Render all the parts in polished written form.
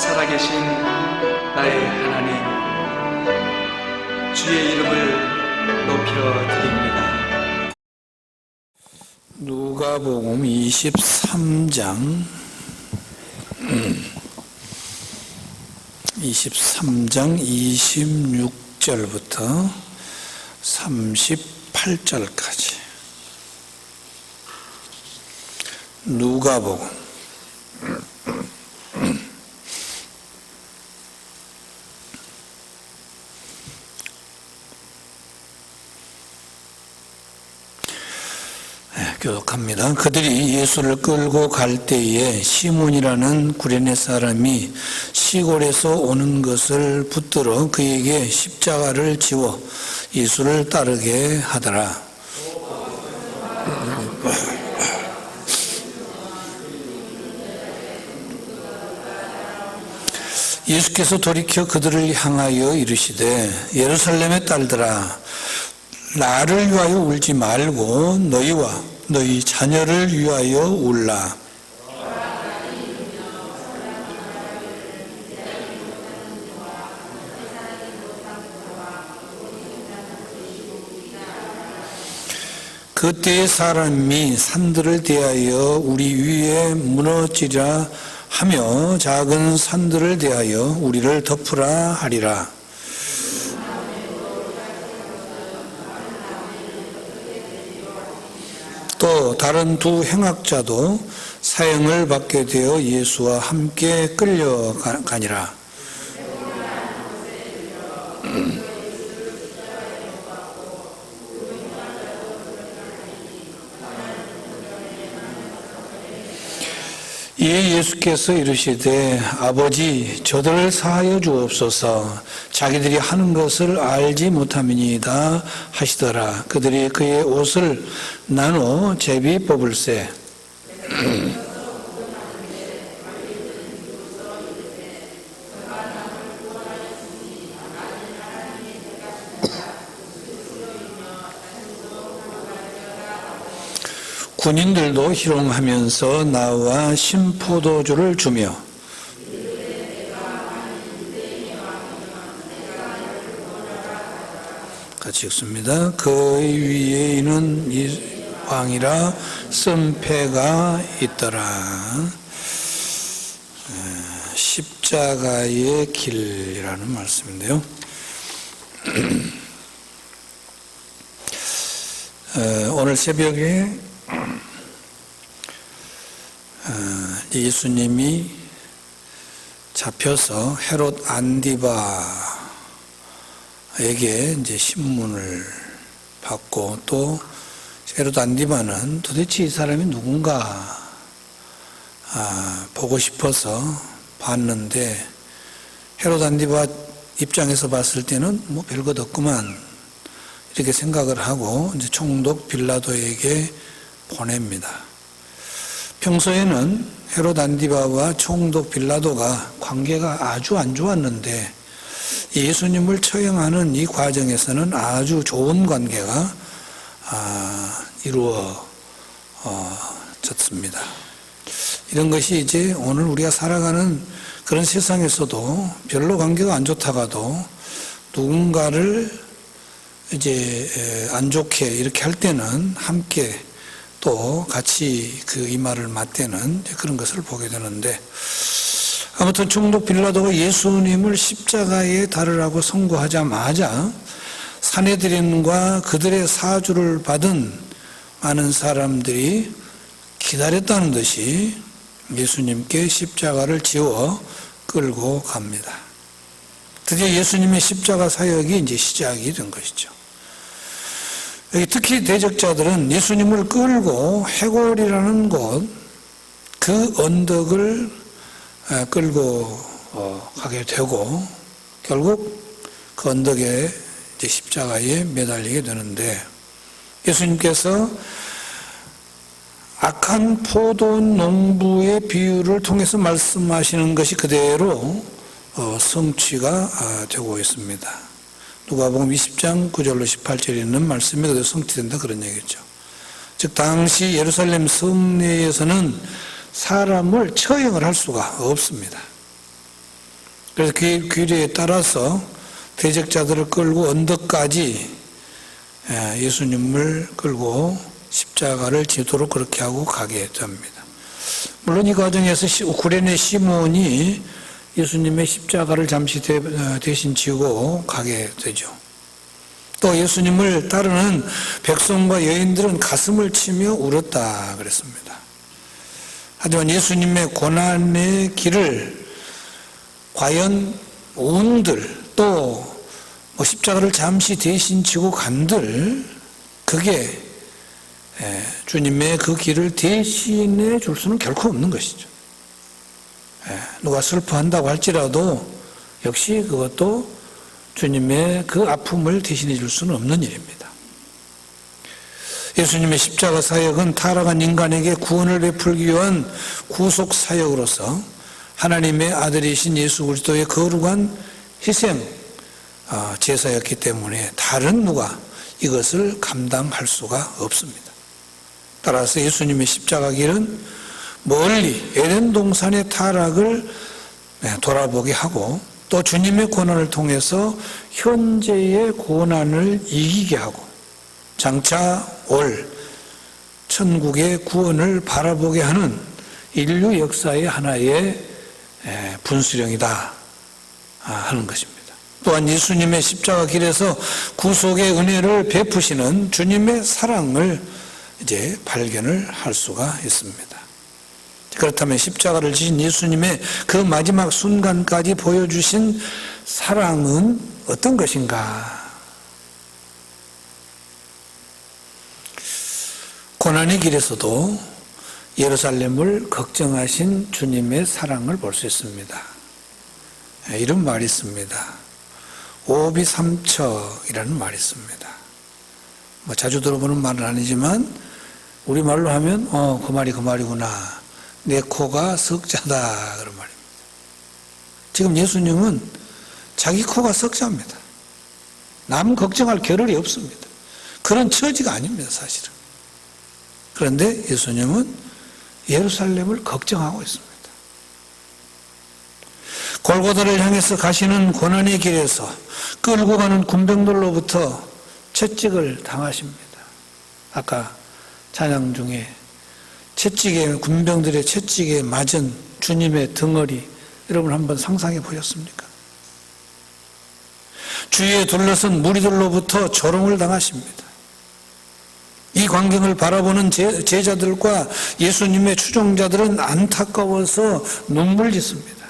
살아계신 나의 하나님, 주의 이름을 높여드립니다. 누가복음 23장 26절부터 38절까지 누가복음 교독합니다. 그들이 예수를 끌고 갈 때에 시몬이라는 구레네 사람이 시골에서 오는 것을 붙들어 그에게 십자가를 지워 예수를 따르게 하더라. 예수께서 돌이켜 그들을 향하여 이르시되 예루살렘의 딸들아, 나를 위하여 울지 말고 너희와 너희 자녀를 위하여 울라. 그때의 사람이 산들을 대하여 우리 위에 무너지라 하며 작은 산들을 대하여 우리를 덮으라 하리라. 또 다른 두 행악자도 사형을 받게 되어 예수와 함께 끌려가니라. 이에 예수께서 이르시되 아버지, 저들을 사하여 주옵소서. 자기들이 하는 것을 알지 못함이니이다 하시더라. 그들이 그의 옷을 나눠 제비 뽑을세. 군인들도 희롱하면서 나와 신포도주를 주며 같이 읽습니다. 그 위에 있는 왕이라 쓴 패가 있더라. 십자가의 길이라는 말씀인데요. 오늘 새벽에 예수님이 잡혀서 헤롯 안디바에게 이제 신문을 받고, 또 헤롯 안디바는 도대체 이 사람이 누군가 보고 싶어서 봤는데, 헤롯 안디바 입장에서 봤을 때는 뭐 별것 없구만 이렇게 생각을 하고 이제 총독 빌라도에게 보냅니다. 평소에는 헤롯 안디바와 총독 빌라도가 관계가 아주 안 좋았는데 예수님을 처형하는 이 과정에서는 아주 좋은 관계가 이루어졌습니다. 이런 것이 이제 오늘 우리가 살아가는 그런 세상에서도 별로 관계가 안 좋다가도 누군가를 이제 안 좋게 이렇게 할 때는 함께 또 같이 그 이마를 맞대는 그런 것을 보게 되는데, 아무튼 총독 빌라도가 예수님을 십자가에 달으라고 선고하자마자 사내들인과 그들의 사주를 받은 많은 사람들이 기다렸다는 듯이 예수님께 십자가를 지워 끌고 갑니다. 드디어 예수님의 십자가 사역이 이제 시작이 된 것이죠. 특히 대적자들은 예수님을 끌고 해골이라는 곳, 그 언덕을 끌고 가게 되고 결국 그 언덕에 이제 십자가에 매달리게 되는데, 예수님께서 악한 포도 농부의 비유를 통해서 말씀하시는 것이 그대로 성취가 되고 있습니다. 누가복음 20장 9절로 18절에 있는 말씀이 그대로 성취된다, 그런 얘기죠. 즉 당시 예루살렘 성내에서는 사람을 처형을 할 수가 없습니다. 그래서 그 규례에 따라서 대적자들을 끌고 언덕까지 예수님을 끌고 십자가를 지도록 그렇게 하고 가게 됩니다. 물론 이 과정에서 구레네 시몬이 예수님의 십자가를 잠시 대신 지고 가게 되죠. 또 예수님을 따르는 백성과 여인들은 가슴을 치며 울었다 그랬습니다. 하지만 예수님의 고난의 길을 과연 온들 또 십자가를 잠시 대신 지고 간들 그게 주님의 그 길을 대신해 줄 수는 결코 없는 것이죠. 누가 슬퍼한다고 할지라도 역시 그것도 주님의 그 아픔을 대신해 줄 수는 없는 일입니다. 예수님의 십자가 사역은 타락한 인간에게 구원을 베풀기 위한 구속 사역으로서 하나님의 아들이신 예수 그리스도의 거룩한 희생 제사였기 때문에 다른 누가 이것을 감당할 수가 없습니다. 따라서 예수님의 십자가 길은 멀리 에덴 동산의 타락을 돌아보게 하고 또 주님의 고난을 통해서 현재의 고난을 이기게 하고 장차 올 천국의 구원을 바라보게 하는 인류 역사의 하나의 분수령이다 하는 것입니다. 또한 예수님의 십자가 길에서 구속의 은혜를 베푸시는 주님의 사랑을 이제 발견을 할 수가 있습니다. 그렇다면 십자가를 지신 예수님의 그 마지막 순간까지 보여주신 사랑은 어떤 것인가? 고난의 길에서도 예루살렘을 걱정하신 주님의 사랑을 볼 수 있습니다. 이런 말이 있습니다. 오비삼척이라는 말이 있습니다. 자주 들어보는 말은 아니지만 우리말로 하면 그 말이 그 말이구나. 내 코가 석자다 그런 말입니다. 지금 예수님은 자기 코가 석자입니다. 남 걱정할 겨를이 없습니다. 그런 처지가 아닙니다, 사실은. 그런데 예수님은 예루살렘을 걱정하고 있습니다. 골고다를 향해서 가시는 고난의 길에서 끌고 가는 군병들로부터 채찍을 당하십니다. 아까 찬양 중에 군병들의 채찍에 맞은 주님의 덩어리, 여러분 한번 상상해 보셨습니까? 주위에 둘러선 무리들로부터 조롱을 당하십니다. 이 광경을 바라보는 제자들과 예수님의 추종자들은 안타까워서 눈물 짓습니다.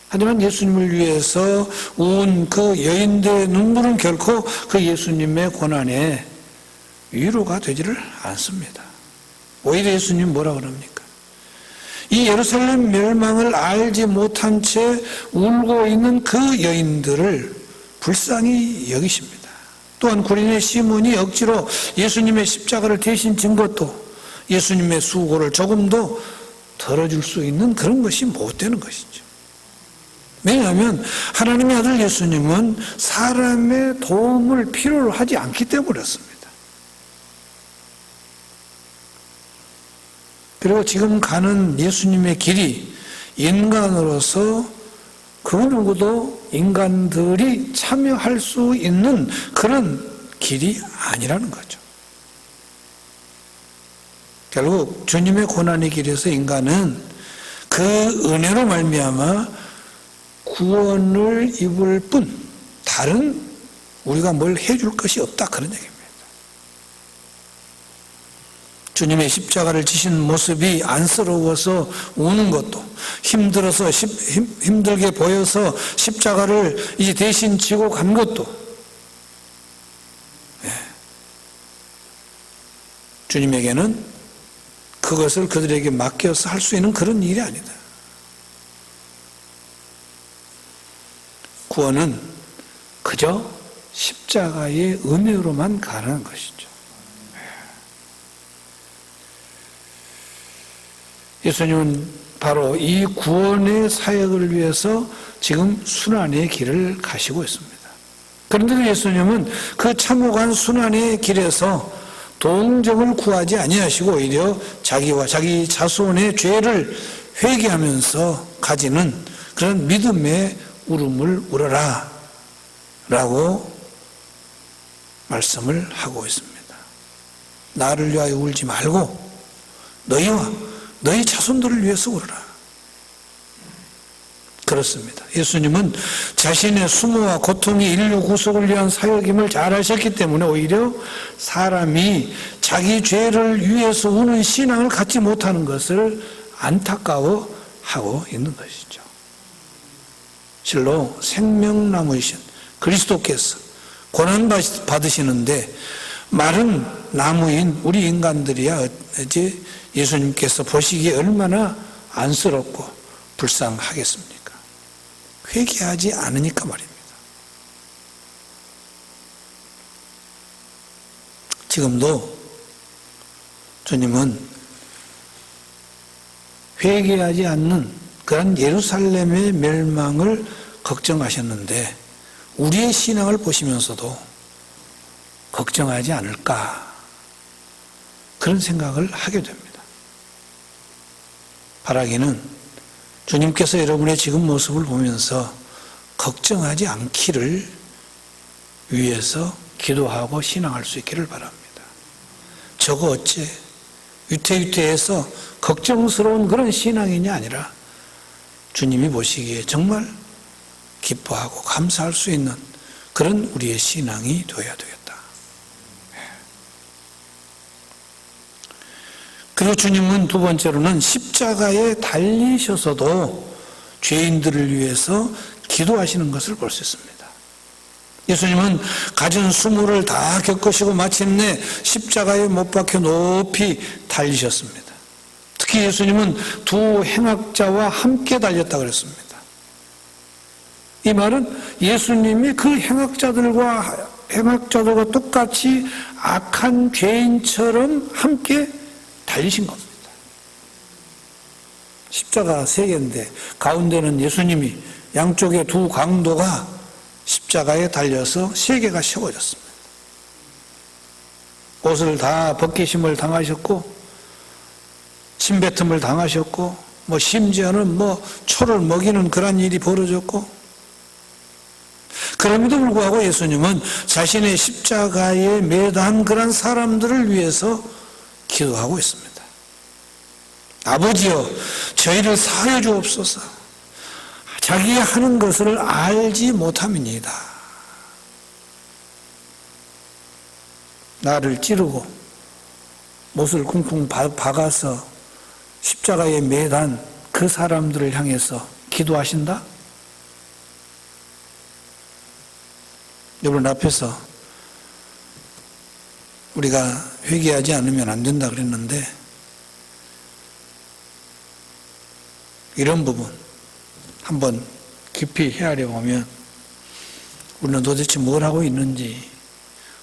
하지만 예수님을 위해서 운 그 여인들의 눈물은 결코 그 예수님의 고난에 위로가 되지를 않습니다. 오히려 예수님 뭐라 그럽니까? 이 예루살렘 멸망을 알지 못한 채 울고 있는 그 여인들을 불쌍히 여기십니다. 또한 구레네 시몬이 억지로 예수님의 십자가를 대신 진 것도 예수님의 수고를 조금도 덜어줄 수 있는 그런 것이 못 되는 것이죠. 왜냐하면 하나님의 아들 예수님은 사람의 도움을 필요로 하지 않기 때문이었습니다. 그리고 지금 가는 예수님의 길이 인간으로서 그 누구도 인간들이 참여할 수 있는 그런 길이 아니라는 거죠. 결국 주님의 고난의 길에서 인간은 그 은혜로 말미암아 구원을 입을 뿐 다른 우리가 뭘 해줄 것이 없다 그런 얘기입니다. 주님의 십자가를 지신 모습이 안쓰러워서 우는 것도 힘들어서 힘들게 보여서 십자가를 이제 대신 지고 간 것도 주님에게는 그것을 그들에게 맡겨서 할 수 있는 그런 일이 아니다. 구원은 그저 십자가의 은혜로만 가능한 것이죠. 예수님은 바로 이 구원의 사역을 위해서 지금 순환의 길을 가시고 있습니다. 그런데 예수님은 그 참혹한 순환의 길에서 동정을 구하지 아니하시고 오히려 자기와 자기 자손의 죄를 회개하면서 가지는 그런 믿음의 울음을 울어라 라고 말씀을 하고 있습니다. 나를 위하여 울지 말고 너희와 너희 자손들을 위해서 울어라. 그렇습니다. 예수님은 자신의 수모와 고통이 인류 구속을 위한 사역임을 잘 아셨기 때문에 오히려 사람이 자기 죄를 위해서 우는 신앙을 갖지 못하는 것을 안타까워하고 있는 것이죠. 실로 생명나무이신 그리스도께서 고난받으시는데 마른 나무인 우리 인간들이야 이제 예수님께서 보시기에 얼마나 안쓰럽고 불쌍하겠습니까? 회개하지 않으니까 말입니다. 지금도 주님은 회개하지 않는 그런 예루살렘의 멸망을 걱정하셨는데 우리의 신앙을 보시면서도 걱정하지 않을까 그런 생각을 하게 됩니다. 바라기는 주님께서 여러분의 지금 모습을 보면서 걱정하지 않기를 위해서 기도하고 신앙할 수 있기를 바랍니다. 저거 어째 위태위태해서 걱정스러운 그런 신앙이냐 아니라 주님이 보시기에 정말 기뻐하고 감사할 수 있는 그런 우리의 신앙이 되어야 되겠다. 그리고 주님은 두 번째로는 십자가에 달리셔서도 죄인들을 위해서 기도하시는 것을 볼 수 있습니다. 예수님은 가진 수모를 다 겪으시고 마침내 십자가에 못 박혀 높이 달리셨습니다. 특히 예수님은 두 행악자와 함께 달렸다고 그랬습니다. 이 말은 예수님이 그 행악자들과 똑같이 악한 죄인처럼 함께 달리신 겁니다. 십자가 세 개인데 가운데는 예수님이, 양쪽에 두 강도가 십자가에 달려서 세 개가 세워졌습니다. 옷을 다 벗기심을 당하셨고 침뱉음을 당하셨고 심지어는 초를 먹이는 그런 일이 벌어졌고, 그럼에도 불구하고 예수님은 자신의 십자가에 매단 그런 사람들을 위해서 기도하고 있습니다. 아버지여, 저희를 사하여 주옵소서. 자기가 하는 것을 알지 못함이니이다. 나를 찌르고 못을 쿵쿵 박아서 십자가에 매단 그 사람들을 향해서 기도하신다? 여러분 앞에서 우리가 회개하지 않으면 안 된다 그랬는데, 이런 부분 한번 깊이 헤아려 보면 우리는 도대체 뭘 하고 있는지,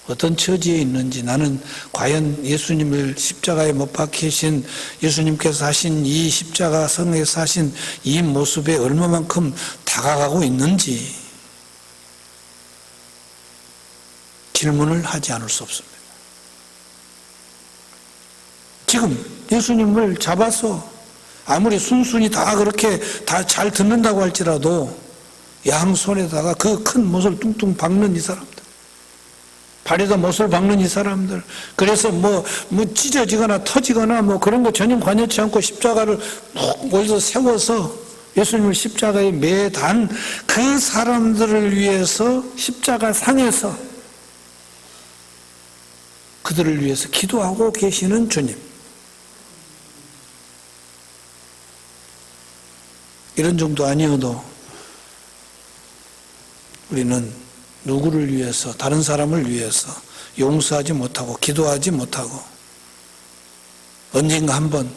어떤 처지에 있는지, 나는 과연 예수님을 십자가에 못 박히신 예수님께서 하신 이 십자가 성에서 하신 이 모습에 얼마만큼 다가가고 있는지 질문을 하지 않을 수 없습니다. 지금 예수님을 잡아서 아무리 순순히 다 그렇게 다 잘 듣는다고 할지라도 양손에다가 그 큰 못을 뚱뚱 박는 이 사람들, 발에다 못을 박는 이 사람들, 그래서 찢어지거나 터지거나 그런 거 전혀 관여치 않고 십자가를 푹 멀리서 세워서 예수님을 십자가에 매단 그 사람들을 위해서 십자가 상에서 그들을 위해서 기도하고 계시는 주님, 이런 정도 아니어도 우리는 누구를 위해서, 다른 사람을 위해서 용서하지 못하고 기도하지 못하고, 언젠가 한번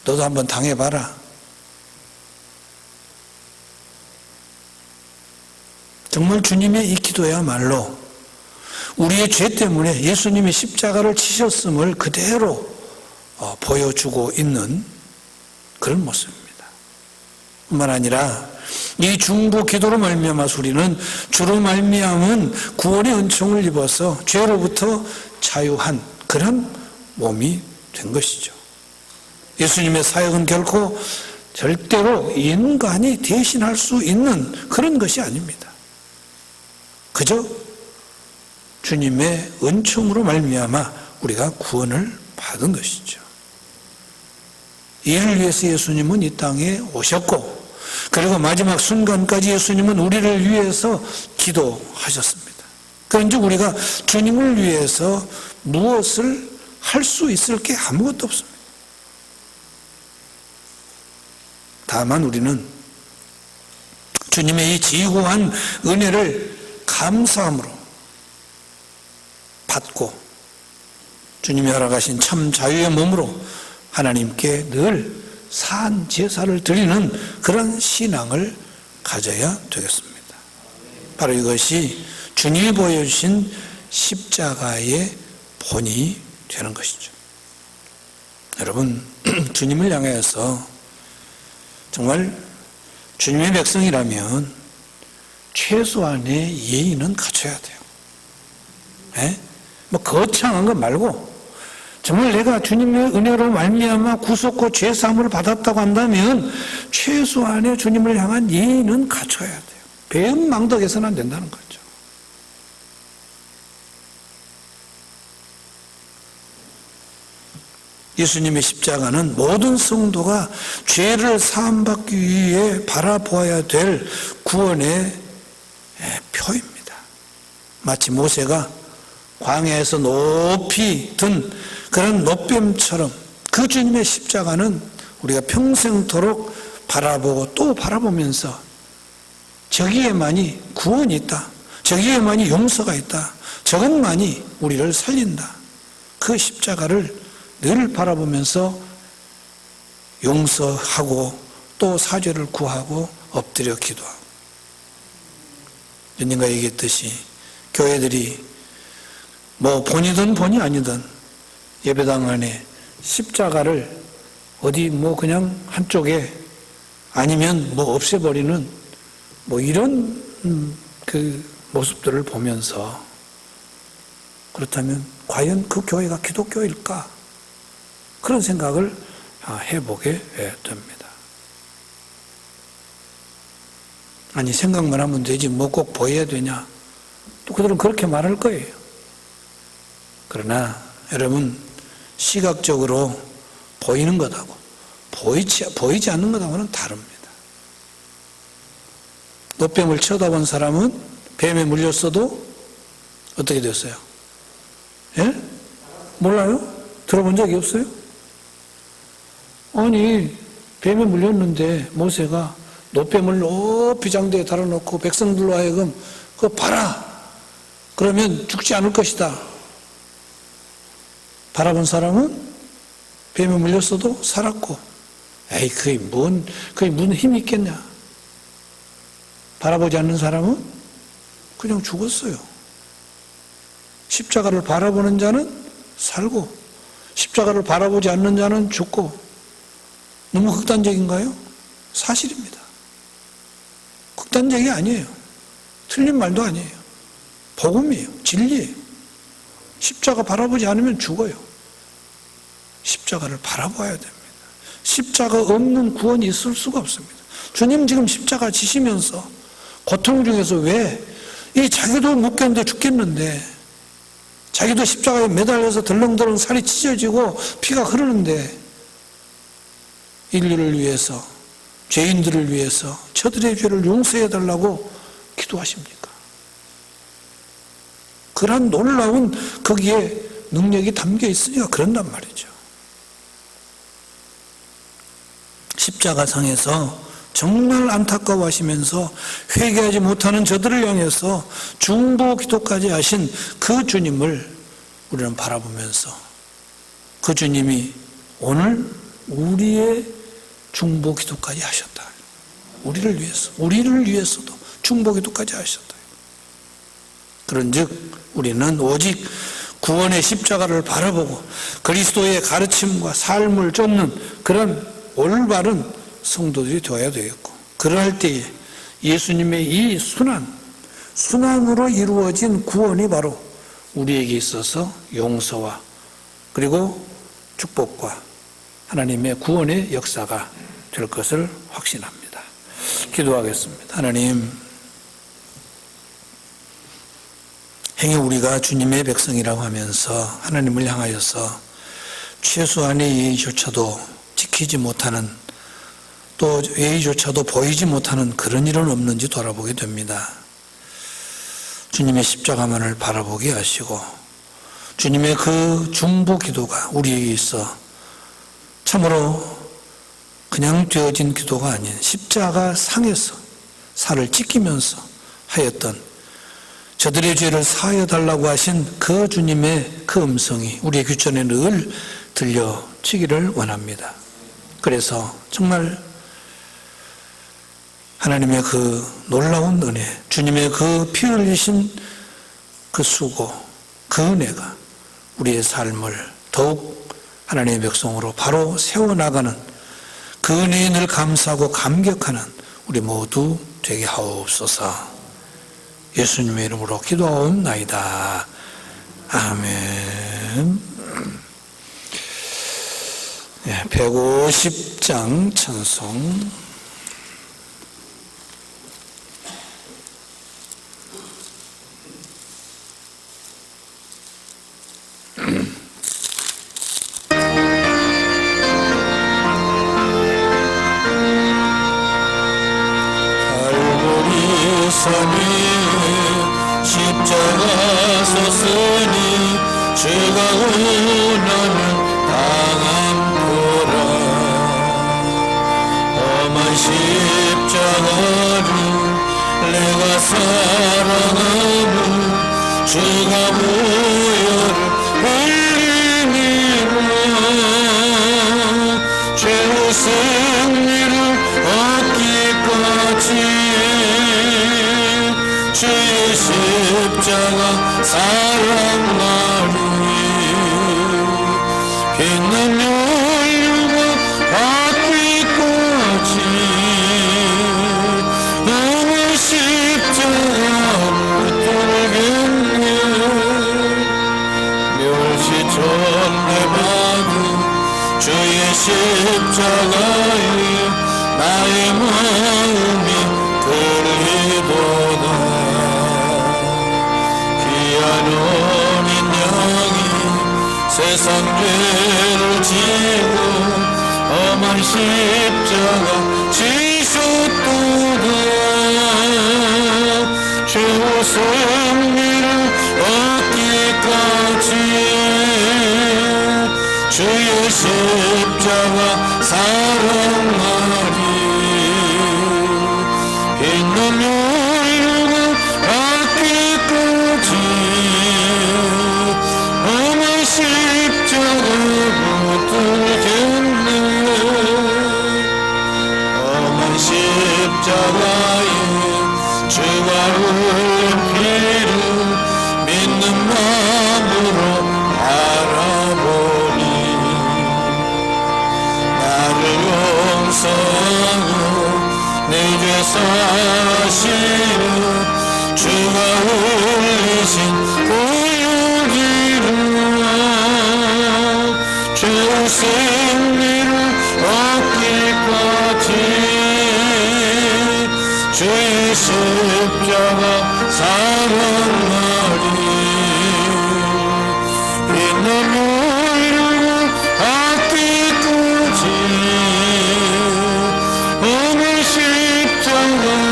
너도 한번 당해봐라. 정말 주님의 이 기도야말로 우리의 죄 때문에 예수님이 십자가를 치셨음을 그대로 보여주고 있는 그런 모습입니다. 뿐만 아니라 이 중보 기도로 말미암아서 우리는 주로 말미암은 구원의 은총을 입어서 죄로부터 자유한 그런 몸이 된 것이죠. 예수님의 사역은 결코 절대로 인간이 대신할 수 있는 그런 것이 아닙니다. 그저 주님의 은총으로 말미암아 우리가 구원을 받은 것이죠. 이를 위해서 예수님은 이 땅에 오셨고, 그리고 마지막 순간까지 예수님은 우리를 위해서 기도하셨습니다. 그런즉 우리가 주님을 위해서 무엇을 할 수 있을 게 아무것도 없습니다. 다만 우리는 주님의 이 지고한 은혜를 감사함으로 받고 주님이 허락하신 참 자유의 몸으로 하나님께 늘 산 제사를 드리는 그런 신앙을 가져야 되겠습니다. 바로 이것이 주님이 보여주신 십자가의 본이 되는 것이죠. 여러분, 주님을 향해서 정말 주님의 백성이라면 최소한의 예의는 갖춰야 돼요. 뭐 거창한 거 말고 정말 내가 주님의 은혜로 말미암아 구속과 죄 사함을 받았다고 한다면 최소한의 주님을 향한 예의는 갖춰야 돼요. 배은망덕해서는 안 된다는 거죠. 예수님의 십자가는 모든 성도가 죄를 사함받기 위해 바라보아야 될 구원의 표입니다. 마치 모세가 광야에서 높이 든 그런 높뱀처럼 그 주님의 십자가는 우리가 평생토록 바라보고 또 바라보면서 저기에만이 구원이 있다, 저기에만이 용서가 있다, 저것만이 우리를 살린다, 그 십자가를 늘 바라보면서 용서하고 또 사죄를 구하고 엎드려 기도하고. 언젠가 얘기했듯이 교회들이 뭐 본이든 본이 아니든 예배당 안에 십자가를 어디 뭐 그냥 한쪽에 아니면 뭐 없애버리는 뭐 이런 그 모습들을 보면서 그렇다면 과연 그 교회가 기독교일까? 그런 생각을 해보게 됩니다. 아니, 생각만 하면 되지 뭐 꼭 보여야 되냐? 또 그들은 그렇게 말할 거예요. 그러나 여러분, 시각적으로 보이는 것하고 보이지 않는 것하고는 다릅니다. 노뱀을 쳐다본 사람은 뱀에 물렸어도 어떻게 됐어요? 예? 몰라요? 들어본 적이 없어요? 아니, 뱀에 물렸는데 모세가 노뱀을 높이 장대에 달아놓고 백성들로 하여금 그거 봐라, 그러면 죽지 않을 것이다. 바라본 사람은 뱀에 물렸어도 살았고, 에이, 그게 무슨 힘이 있겠냐. 바라보지 않는 사람은 그냥 죽었어요. 십자가를 바라보는 자는 살고 십자가를 바라보지 않는 자는 죽고. 너무 극단적인가요? 사실입니다. 극단적이 아니에요. 틀린 말도 아니에요. 복음이에요. 진리예요. 십자가 바라보지 않으면 죽어요. 십자가를 바라봐야 됩니다. 십자가 없는 구원이 있을 수가 없습니다. 주님 지금 십자가 지시면서 고통 중에서 왜 이 자기도 못 견뎌 죽겠는데, 자기도 십자가에 매달려서 덜렁덜렁 살이 찢어지고 피가 흐르는데 인류를 위해서, 죄인들을 위해서 저들의 죄를 용서해달라고 기도하십니까? 그런 놀라운 거기에 능력이 담겨 있으니까 그런단 말이죠. 십자가상에서 정말 안타까워하시면서 회개하지 못하는 저들을 향해서 중보 기도까지 하신 그 주님을 우리는 바라보면서 그 주님이 오늘 우리의 중보 기도까지 하셨다. 우리를 위해서도 중보 기도까지 하셨다. 그런즉 우리는 오직 구원의 십자가를 바라보고 그리스도의 가르침과 삶을 쫓는 그런 올바른 성도들이 되어야 되겠고, 그럴 때에 예수님의 이 순환으로 이루어진 구원이 바로 우리에게 있어서 용서와 그리고 축복과 하나님의 구원의 역사가 될 것을 확신합니다. 기도하겠습니다. 하나님, 행여 우리가 주님의 백성이라고 하면서 하나님을 향하여서 최소한의 예의조차도 지키지 못하는, 또 예의조차도 보이지 못하는 그런 일은 없는지 돌아보게 됩니다. 주님의 십자가만을 바라보게 하시고 주님의 그 중보 기도가 우리에게 있어 참으로 그냥 되어진 기도가 아닌 십자가 상에서 살을 지키면서 하였던 저들의 죄를 사하여 달라고 하신 그 주님의 그 음성이 우리의 귀천에 늘 들려지기를 원합니다. 그래서 정말 하나님의 그 놀라운 은혜, 주님의 그 피 흘리신 그 수고, 그 은혜가 우리의 삶을 더욱 하나님의 백성으로 바로 세워나가는 그 은혜에 늘 감사하고 감격하는 우리 모두 되게 하옵소서. 예수님의 이름으로 기도하옵나이다. 아멘. 150장 찬송. 산이 십자가 섰으니 죄가 원하는 당함도라. 험한 십자가를 내가 사랑하는 죄가 보혈을 흘리니라. 죄의 승리를 얻기까지 주의 십자가 사랑하리. 빛나며 인류가 바뀌까지 나의 십자가를 돌겠네. 멸시전대받은 주의 십자가에 나의 마음이 끌리도다. 어린 양이 세상 죄를 지고 험한 십자가 지셨도다. 죄의 승리를 얻기까지 주의 십자가 사랑하리. 빛나며 십자가에 주가 흘린 피를 믿는 마음으로 바라보니 나를 용서하고 내 죄 사시는 주가 흘리신 보혈이라. 죄의 승리를 얻기까지 주의 십자가 사랑하리. 빛나며 이루고 받기까지 어느 십자가로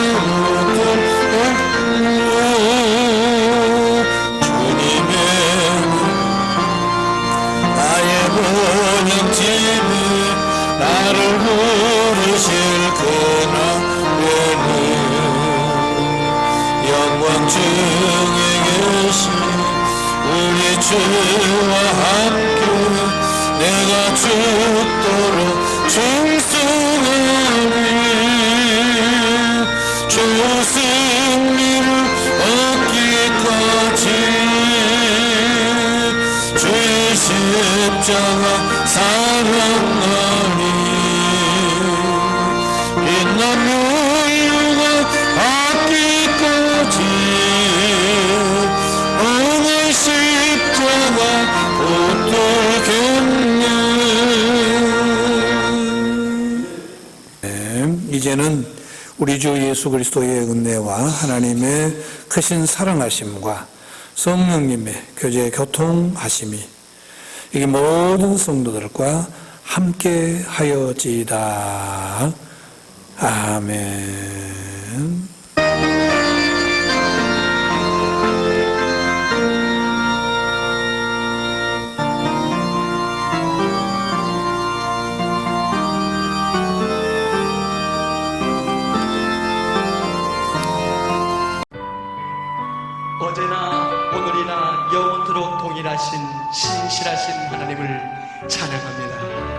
주님의 나의 번영집에 나를 부르실 그날 영광 중에 계신 우리 주와 함께 내가 죽도록 충성하리. 주의 승리를 얻기까지 주의 십자가 사랑하리. 빛나며 어느 십자가 붙들겠네. 그리스도의 은혜와 하나님의 크신 사랑하심과 성령님의 교제 교통하심이 이게 모든 성도들과 함께 하여지이다. 아멘. 어제나 오늘이나 영원토록 동일하신 신실하신 하나님을 찬양합니다.